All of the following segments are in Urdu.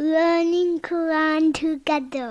learning Quran together.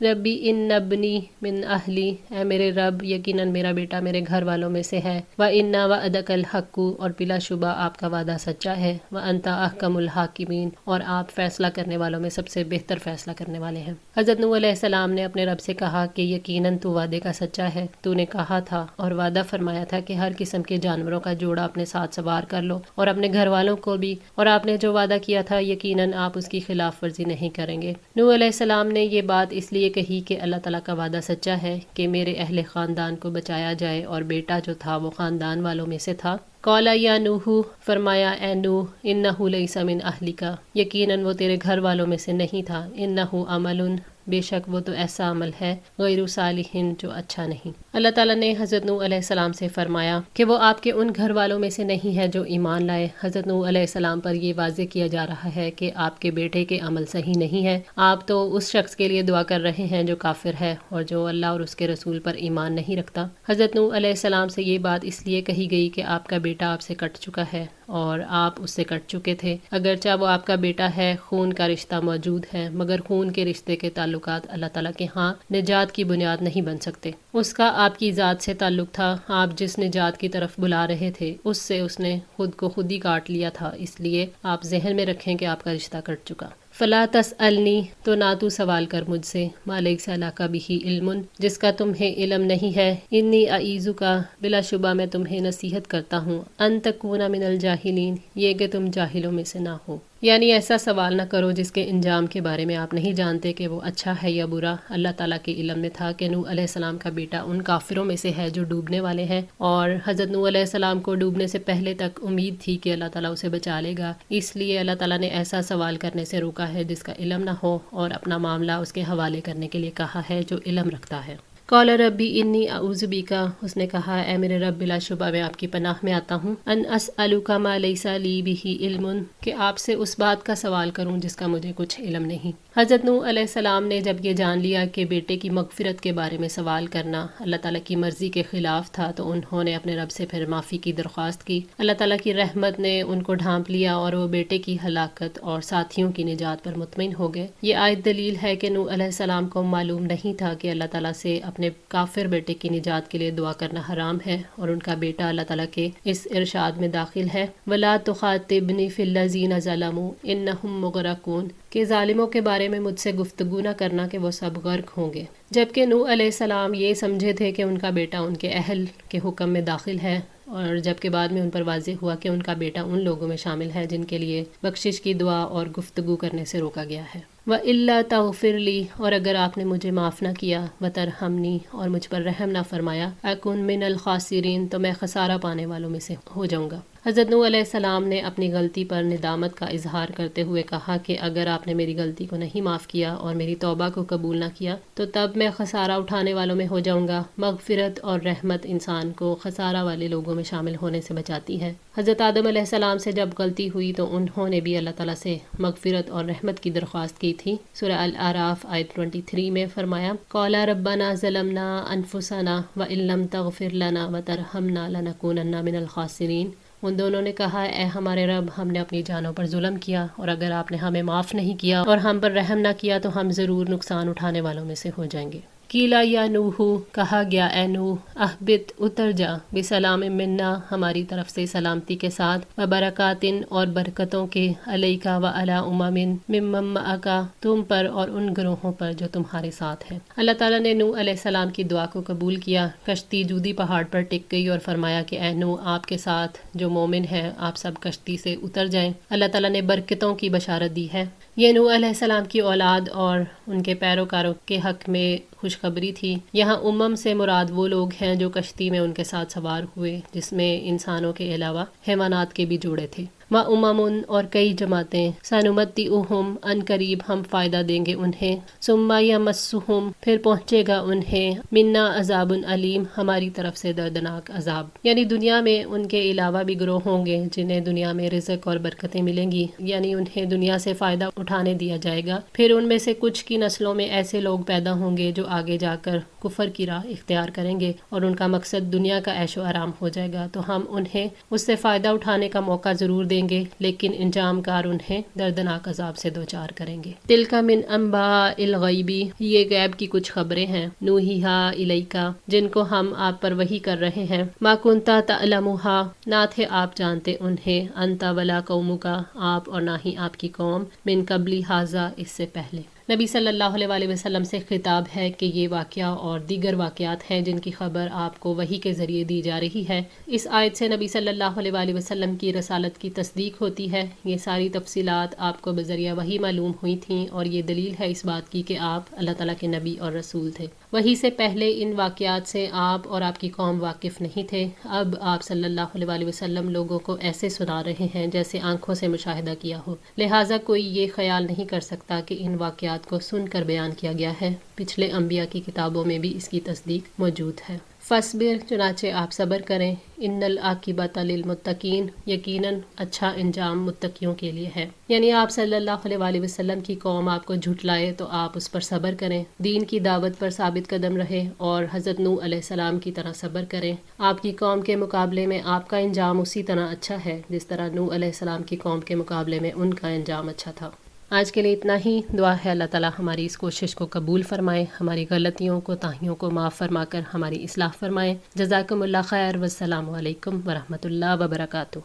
ربی ان ابنی من اہلی، اے میرے رب یقیناً میرا بیٹا میرے گھر والوں میں سے ہے، وَإِنَّ وَعْدَكَ الْحَقُّ، اور بلا شبہ آپ کا وعدہ سچا ہے، وَأَنْتَ أَحْكَمُ الْحَاكِمِينَ، اور آپ فیصلہ کرنے والوں میں سب سے بہتر فیصلہ کرنے والے ہیں۔ حضرت نوح علیہ السلام نے اپنے رب سے کہا کہ یقیناً تو وعدے کا سچا ہے، تو نے کہا تھا اور وعدہ فرمایا تھا کہ ہر قسم کے جانوروں کا جوڑا اپنے ساتھ سوار کر لو اور اپنے گھر والوں کو بھی، اور آپ نے جو وعدہ کیا تھا یقیناً آپ اس کی خلاف ورزی نہیں کریں گے۔ نوح علیہ السلام نے یہ بات اس لیے کہی کہ اللہ تعالیٰ کا وعدہ سچا ہے کہ میرے اہل خاندان کو بچایا جائے، اور بیٹا جو تھا وہ خاندان والوں میں سے تھا۔ قَالَ يَا نُوحُ، فرمایا اے نوح، إِنَّهُ لَيْسَ مِنْ أَهْلِكَ، یقیناً وہ تیرے گھر والوں میں سے نہیں تھا، إِنَّهُ عَمَلٌ، بے شک وہ تو ایسا عمل ہے، غیر صالح، جو اچھا نہیں۔ اللہ تعالیٰ نے حضرت نوح علیہ السلام سے فرمایا کہ وہ آپ کے ان گھر والوں میں سے نہیں ہے جو ایمان لائے۔ حضرت نوح علیہ السلام پر یہ واضح کیا جا رہا ہے کہ آپ کے بیٹے کے عمل صحیح نہیں ہے، آپ تو اس شخص کے لیے دعا کر رہے ہیں جو کافر ہے اور جو اللہ اور اس کے رسول پر ایمان نہیں رکھتا۔ حضرت نوح علیہ السلام سے یہ بات اس لیے کہی گئی کہ آپ کا بیٹا آپ سے کٹ چکا ہے اور آپ اس سے کٹ چکے تھے، اگرچہ وہ آپ کا بیٹا ہے، خون کا رشتہ موجود ہے، مگر خون کے رشتے کے تعلقات اللہ تعالیٰ کے ہاں نجات کی بنیاد نہیں بن سکتے۔ اس کا آپ کی ذات سے تعلق تھا، آپ جس نجات کی طرف بلا رہے تھے اس سے اس نے خود کو خود ہی کاٹ لیا تھا، اس لیے آپ ذہن میں رکھیں کہ آپ کا رشتہ کٹ چکا۔ فلا تسألنی، تو نہ تو سوال کر مجھ سے، ما لیس لک بہ علم، جس کا تمہیں علم نہیں ہے، انی اعیذک، بلا شبہ میں تمہیں نصیحت کرتا ہوں، ان تکون من الجاہلین، یہ کہ تم جاہلوں میں سے نہ ہو، یعنی ایسا سوال نہ کرو جس کے انجام کے بارے میں آپ نہیں جانتے کہ وہ اچھا ہے یا برا۔ اللہ تعالیٰ کے علم میں تھا کہ نوح علیہ السلام کا بیٹا ان کافروں میں سے ہے جو ڈوبنے والے ہیں، اور حضرت نوح علیہ السلام کو ڈوبنے سے پہلے تک امید تھی کہ اللہ تعالیٰ اسے بچا لے گا، اس لیے اللہ تعالیٰ نے ایسا سوال کرنے سے روکا ہے جس کا علم نہ ہو، اور اپنا معاملہ اس کے حوالے کرنے کے لیے کہا ہے جو علم رکھتا ہے۔ قال ربی انی اعوذ بک، اس نے کہا اے میرے رب بلا شبہ میں آپ کی پناہ میں آتا ہوں، ان اسألک ما لیس لی بہ علم، کہ آپ سے اس بات کا سوال کروں جس کا مجھے کچھ علم نہیں۔ حضرت نوح علیہ السلام نے جب یہ جان لیا کہ بیٹے کی مغفرت کے بارے میں سوال کرنا اللہ تعالیٰ کی مرضی کے خلاف تھا، تو انہوں نے اپنے رب سے پھر معافی کی درخواست کی۔ اللہ تعالیٰ کی رحمت نے ان کو ڈھانپ لیا اور وہ بیٹے کی ہلاکت اور ساتھیوں کی نجات پر مطمئن ہو گئے۔ یہ آیت دلیل ہے کہ نوح علیہ السلام کو معلوم نہیں تھا کہ اللہ تعالیٰ سے اپنے کافر بیٹے کی نجات کے لیے دعا کرنا حرام ہے، اور ان کا بیٹا اللہ تعالیٰ کے اس ارشاد میں داخل ہے، وَلَا تُخَاطِبْنِی فِی الَّذِینَ ظَلَمُوا إِنَّہُم مُغْرَقُونَ، کہ ظالموں کے بارے میں مجھ سے گفتگو نہ کرنا کہ وہ سب غرق ہوں گے۔ جبکہ نوح علیہ السلام یہ سمجھے تھے کہ ان کا بیٹا ان کے اہل کے حکم میں داخل ہے، اور جبکہ بعد میں ان پر واضح ہوا کہ ان کا بیٹا ان لوگوں میں شامل ہے جن کے لیے بخشش کی دعا اور گفتگو کرنے سے روکا گیا ہے۔ وَإِلَّا تَغْفِرْ لِی، اور اگر آپ نے مجھے معاف نہ کیا، وَتَرْحَمْنِی، اور مجھ پر رحم نہ فرمایا، أَكُن مِّنَ الْخَاسِرِينَ، تو میں خسارہ پانے والوں میں سے ہو جاؤں گا۔ حضرت نوح علیہ السلام نے اپنی غلطی پر ندامت کا اظہار کرتے ہوئے کہا کہ اگر آپ نے میری غلطی کو نہیں معاف کیا اور میری توبہ کو قبول نہ کیا تو تب میں خسارہ اٹھانے والوں میں ہو جاؤں گا۔ مغفرت اور رحمت انسان کو خسارہ والے لوگوں میں شامل ہونے سے بچاتی ہے۔ حضرت آدم علیہ السلام سے جب غلطی ہوئی تو انہوں نے بھی اللہ تعالیٰ سے مغفرت اور رحمت کی درخواست کی تھی۔ سورہ الاعراف آیت 23 میں فرمایا، قَالَ رَبَّنَا ظَلَمْنَا أَنفُسَنَا وَإِن لَّمْ تَغْفِرْ لَنَا وَتَرْحَمْنَا لَنَكُونَنَّ مِنَ الْخَاسِرِينَ، ان دونوں نے کہا اے ہمارے رب، ہم نے اپنی جانوں پر ظلم کیا، اور اگر آپ نے ہمیں معاف نہیں کیا اور ہم پر رحم نہ کیا تو ہم ضرور نقصان اٹھانے والوں میں سے ہو جائیں گے۔ قیلا یا نوح، کہا گیا اے نوح، اہبط، اتر جا، بسلام منا، ہماری طرف سے سلامتی کے ساتھ، وبرکاتن، اور برکتوں کے، علیکا و علی امم ممن معک، تم پر اور ان گروہوں پر جو تمہارے ساتھ ہیں۔ اللہ تعالیٰ نے نوح علیہ السلام کی دعا کو قبول کیا، کشتی جودی پہاڑ پر ٹک گئی اور فرمایا کہ اے نوح، آپ کے ساتھ جو مومن ہیں آپ سب کشتی سے اتر جائیں، اللہ تعالیٰ نے برکتوں کی بشارت دی ہے۔ یہ نوح علیہ السلام کی اولاد اور ان کے پیروکاروں کے حق میں خوشخبری تھی۔ یہاں امم سے مراد وہ لوگ ہیں جو کشتی میں ان کے ساتھ سوار ہوئے، جس میں انسانوں کے علاوہ حیوانات کے بھی جوڑے تھے۔ وَأُمَمٌ، اور کئی جماعتیں، سَنُمَتِّعُهُمْ، ان قریب ہم فائدہ دیں گے انہیں، ثُمَّ يَمَسُّهُمْ، پھر پہنچے گا انہیں، مِنَّا عذابٌ علیم، ہماری طرف سے دردناک عذاب۔ یعنی دنیا میں ان کے علاوہ بھی گروہ ہوں گے جنہیں دنیا میں رزق اور برکتیں ملیں گی، یعنی انہیں دنیا سے فائدہ اٹھانے دیا جائے گا۔ پھر ان میں سے کچھ کی نسلوں میں ایسے لوگ پیدا ہوں گے جو آگے جا کر کفر کی راہ اختیار کریں گے اور ان کا مقصد دنیا کا عیش و آرام ہو جائے گا، تو ہم انہیں اس سے فائدہ اٹھانے کا موقع ضرور دیں دیں گے لیکن انجام کار انہیں دردناک عذاب سے دوچار کریں گے۔ تلک من انباء الغیبی، یہ غیب کی کچھ خبریں ہیں، نوحیہا الیکا، جن کو ہم آپ پر وحی کر رہے ہیں، ما کنت تعلمھا، نہ تھے آپ جانتے انہیں، انت ولا قومک، آپ اور نہ ہی آپ کی قوم، من قبل ھذا، اس سے پہلے۔ نبی صلی اللہ علیہ وآلہ وسلم سے خطاب ہے کہ یہ واقعہ اور دیگر واقعات ہیں جن کی خبر آپ کو وحی کے ذریعے دی جا رہی ہے۔ اس آیت سے نبی صلی اللہ علیہ وآلہ وسلم کی رسالت کی تصدیق ہوتی ہے۔ یہ ساری تفصیلات آپ کو بذریعہ وحی معلوم ہوئی تھیں اور یہ دلیل ہے اس بات کی کہ آپ اللہ تعالیٰ کے نبی اور رسول تھے۔ وحی سے پہلے ان واقعات سے آپ اور آپ کی قوم واقف نہیں تھے۔ اب آپ صلی اللہ علیہ وآلہ وسلم لوگوں کو ایسے سنا رہے ہیں جیسے آنکھوں سے مشاہدہ کیا ہو، لہٰذا کوئی یہ خیال نہیں کر سکتا کہ ان واقعات کو سن کر بیان کیا گیا ہے۔ پچھلے انبیاء کی کتابوں میں بھی اس کی تصدیق موجود ہے۔ فاصبر، چنانچہ آپ صبر کریں، ان العاقبۃ للمتقین، یقیناً اچھا انجام متقیوں کے لیے ہے۔ یعنی آپ صلی اللہ علیہ وآلہ وسلم کی قوم آپ کو جھٹلائے تو آپ اس پر صبر کریں، دین کی دعوت پر ثابت قدم رہے اور حضرت نوح علیہ السلام کی طرح صبر کریں۔ آپ کی قوم کے مقابلے میں آپ کا انجام اسی طرح اچھا ہے جس طرح نوح علیہ السلام کی قوم کے مقابلے میں ان کا انجام اچھا تھا۔ آج کے لیے اتنا ہی۔ دعا ہے اللہ تعالیٰ ہماری اس کوشش کو قبول فرمائے، ہماری غلطیوں کوتاہیوں کو معاف فرما کر ہماری اصلاح فرمائے۔ جزاکم اللہ خیر، والسلام علیکم ورحمۃ اللہ وبرکاتہ۔